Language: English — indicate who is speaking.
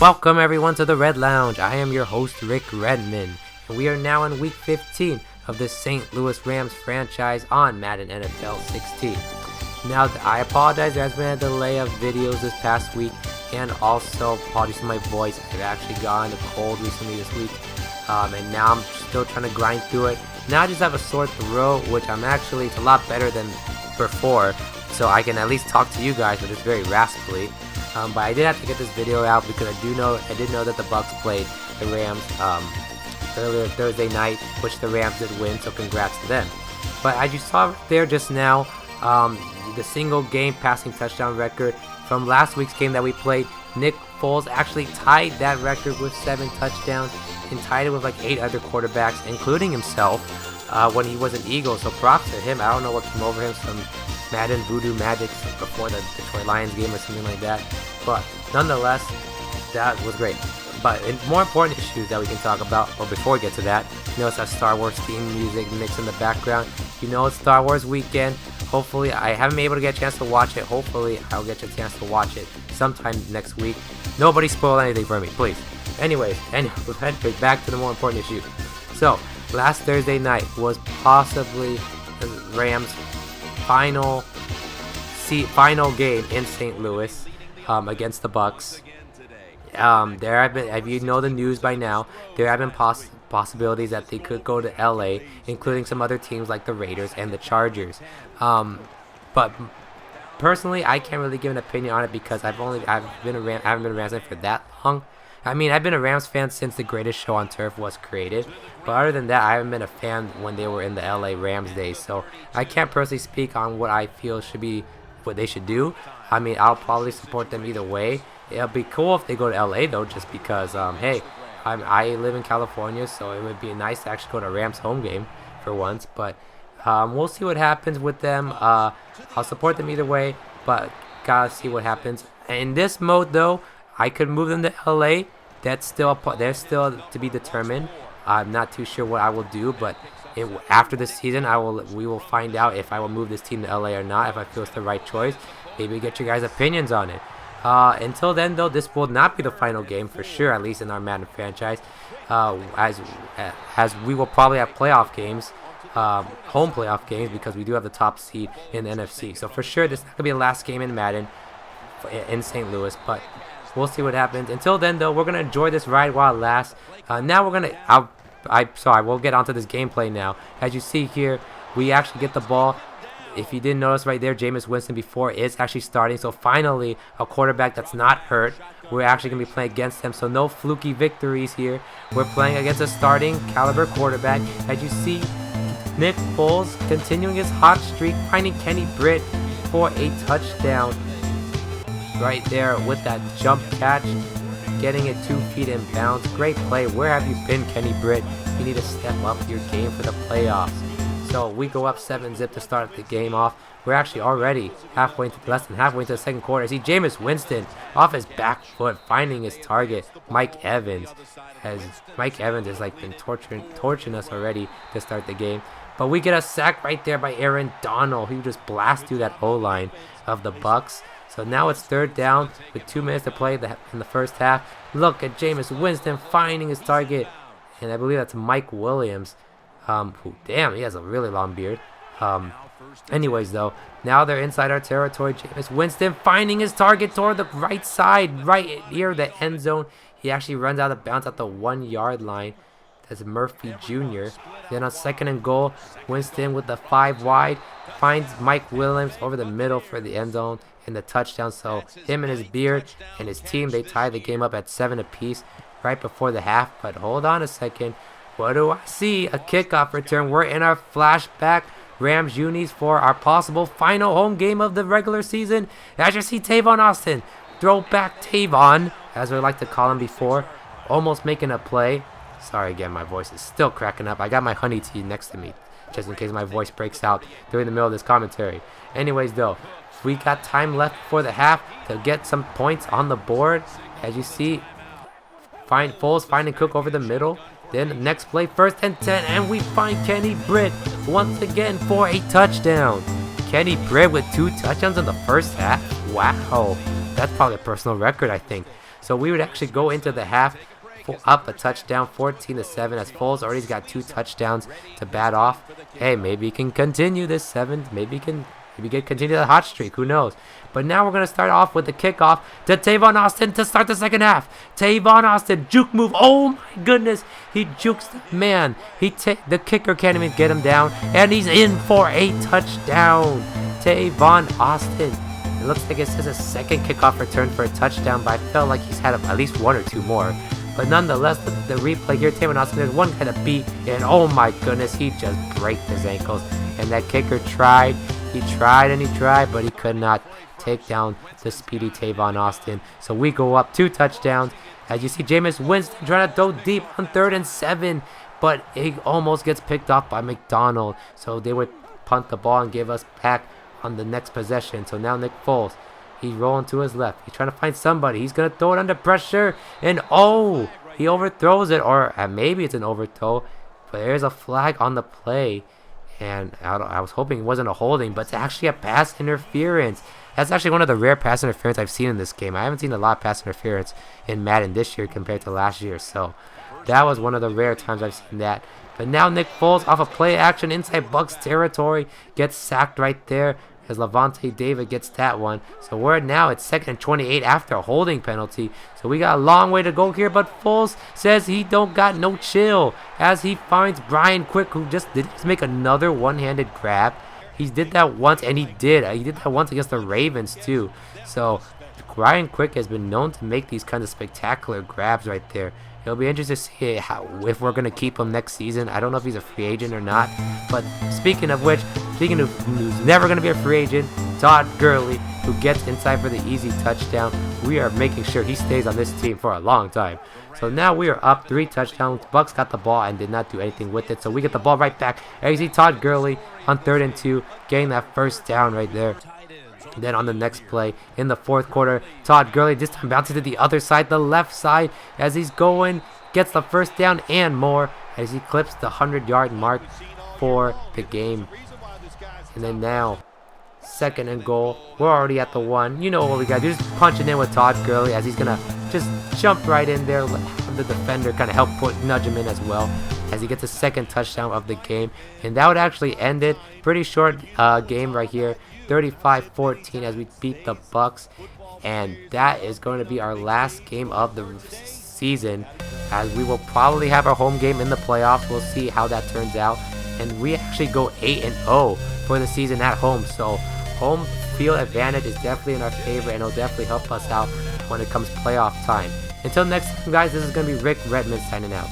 Speaker 1: Welcome everyone to the Red Lounge. I am your host Rick Redmond, and we are now in week 15 of the St. Louis Rams franchise on Madden NFL 16. Now, I apologize, there has been a delay of videos this past week, and also apologies to my voice. I've actually gotten a cold recently this week, and now I'm still trying to grind through it. Now I just have a sore throat, which it's a lot better than before, so I can at least talk to you guys, but it's very raspily. But I did have to get this video out because I did know that the Bucs played the Rams earlier Thursday night, which the Rams did win, so congrats to them. But as you saw there just now, the single game passing touchdown record from last week's game that we played, Nick Foles actually tied that record with 7 touchdowns and tied it with like 8 other quarterbacks, including himself, when he was an Eagle. So props to him. I don't know what came over him, some Madden voodoo magic before the Detroit Lions game or something like that. But nonetheless, that was great. But more important issues that we can talk about, well, before we get to that, you know, it's that Star Wars theme music mix in the background. You know, it's Star Wars weekend. Hopefully, I haven't been able to get a chance to watch it. Hopefully, I'll get a chance to watch it sometime next week. Nobody spoil anything for me, please. Anyways, back to the more important issue. So, last Thursday night was possibly the Rams' final game in St. Louis against the Bucs. There have been, if you know the news by now, there have been possibilities that they could go to LA, including some other teams like the Raiders and the Chargers. But personally, I can't really give an opinion on it because I haven't been a Rams fan for that long. I mean, I've been a Rams fan since the Greatest Show on Turf was created, but other than that, I haven't been a fan when they were in the LA Rams days. So I can't personally speak on what I feel should be what they should do. I mean, I'll probably support them either way. It'll be cool if they go to LA though, just because hey, I live in California, so it would be nice to actually go to a Rams home game for once. But we'll see what happens with them. I'll support them either way, but gotta see what happens. In this mode though, I could move them to LA. They're still to be determined. I'm not too sure what I will do, but after this season, we will find out if I will move this team to LA or not. If I feel it's the right choice, maybe get your guys' opinions on it. Until then, though, this will not be the final game for sure, at least in our Madden franchise, as we will probably have playoff games, home playoff games, because we do have the top seed in the NFC. So for sure, this is not going to be the last game in Madden in St. Louis, but we'll see what happens. Until then, though, we're going to enjoy this ride while it lasts. Now we're going to, we'll get onto this gameplay now. As you see here, we actually get the ball. If you didn't notice right there, Jameis Winston before is actually starting. So finally, a quarterback that's not hurt. We're actually going to be playing against him. So no fluky victories here. We're playing against a starting caliber quarterback. As you see, Nick Foles continuing his hot streak, finding Kenny Britt for a touchdown. Right there with that jump catch, getting it 2 feet in bounds. Great play. Where have you been, Kenny Britt? You need to step up your game for the playoffs. So we go up 7-zip to start the game off. We're actually already less than halfway into the second quarter. See Jameis Winston off his back foot, finding his target, Mike Evans. As Mike Evans has been torturing us already to start the game. But we get a sack right there by Aaron Donald, who just blasts through that O-line of the Bucs. So now it's 3rd down with 2 minutes to play in the first half. Look at Jameis Winston finding his target, and I believe that's Mike Williams. Damn, he has a really long beard. Anyways, though, now they're inside our territory. Jameis Winston finding his target toward the right side, right near the end zone. He actually runs out of bounds at the 1-yard line. That's Murphy Jr. Then on 2nd and goal, Winston with the 5 wide finds Mike Williams over the middle for the end zone and the touchdown. So him and his beard and his team, they tie the game up at 7 apiece right before the half. But hold on a second. What do I see? A kickoff return. We're in our flashback Rams unis for our possible final home game of the regular season. As you see, Tavon Austin, throwback Tavon, as we like to call him before, almost making a play. Sorry again, my voice is still cracking up. I got my honey tea next to me, just in case my voice breaks out during the middle of this commentary. Anyways, though, we got time left before the half to get some points on the board. As you see, Foles finding Cook over the middle. Then next play, 1st and 10, and we find Kenny Britt once again for a touchdown. Kenny Britt with 2 touchdowns in the first half. Wow, that's probably a personal record, I think. So we would actually go into the half up a touchdown, 14-7, as Foles already got 2 touchdowns to bat off. Hey, maybe he can continue this 7. Maybe he can continue the hot streak. Who knows? But now we're going to start off with the kickoff to Tavon Austin to start the second half. Tavon Austin, juke move. Oh my goodness. He jukes the man. The kicker can't even get him down. And he's in for a touchdown. Tavon Austin. It looks like it says a second kickoff return for a touchdown, but I felt like he's had at least 1 or 2 more. But nonetheless, the replay here, Tavon Austin, there's one kind of beat, and oh my goodness, he just braked his ankles. And that kicker tried. He tried and he tried, but he could not take down the speedy Tavon Austin. So we go up 2 touchdowns. As you see, Jameis Winston trying to throw deep on 3rd and 7, but he almost gets picked off by McDonald. So they would punt the ball and give us back on the next possession. So now Nick Foles, he's rolling to his left. He's trying to find somebody. He's going to throw it under pressure. And oh, he overthrows it. Or maybe it's an overthrow. But there's a flag on the play. And I was hoping it wasn't a holding, but it's actually a pass interference. That's actually one of the rare pass interference I've seen in this game. I haven't seen a lot of pass interference in Madden this year compared to last year. So that was one of the rare times I've seen that. But now Nick Foles off a play action inside Bucs territory gets sacked right there as Levante David gets that one. So we're now at 2nd and 28 after a holding penalty. So we got a long way to go here, but Foles says he don't got no chill as he finds Brian Quick, who just did make another one-handed grab. He did that once, and he did that once against the Ravens too. So Brian Quick has been known to make these kind of spectacular grabs right there. It'll be interesting to see if we're going to keep him next season. I don't know if he's a free agent or not. But speaking of who's never going to be a free agent, Todd Gurley, who gets inside for the easy touchdown. We are making sure he stays on this team for a long time. So now we are up 3 touchdowns. Bucs got the ball and did not do anything with it. So we get the ball right back. And you see Todd Gurley on 3rd and 2, getting that first down right there. Then on the next play in the 4th quarter, Todd Gurley this time bouncing to the other side, the left side, as he's going, gets the first down and more as he clips the 100-yard mark for the game. And then now, 2nd and goal. We're already at the 1. You know what we got to do. Just punching in with Todd Gurley as he's going to just jump right in there. Let the defender kind of help nudge him in as well as he gets a 2nd touchdown of the game. And that would actually end it. Pretty short game right here. 35-14 as we beat the Bucs, and that is going to be our last game of the season, as we will probably have our home game in the playoffs. We'll see how that turns out, and we actually go 8-0 for the season at home. So home field advantage is definitely in our favor, and it'll definitely help us out when it comes playoff time. Until next time, guys, this is going to be Rick Redmond signing out.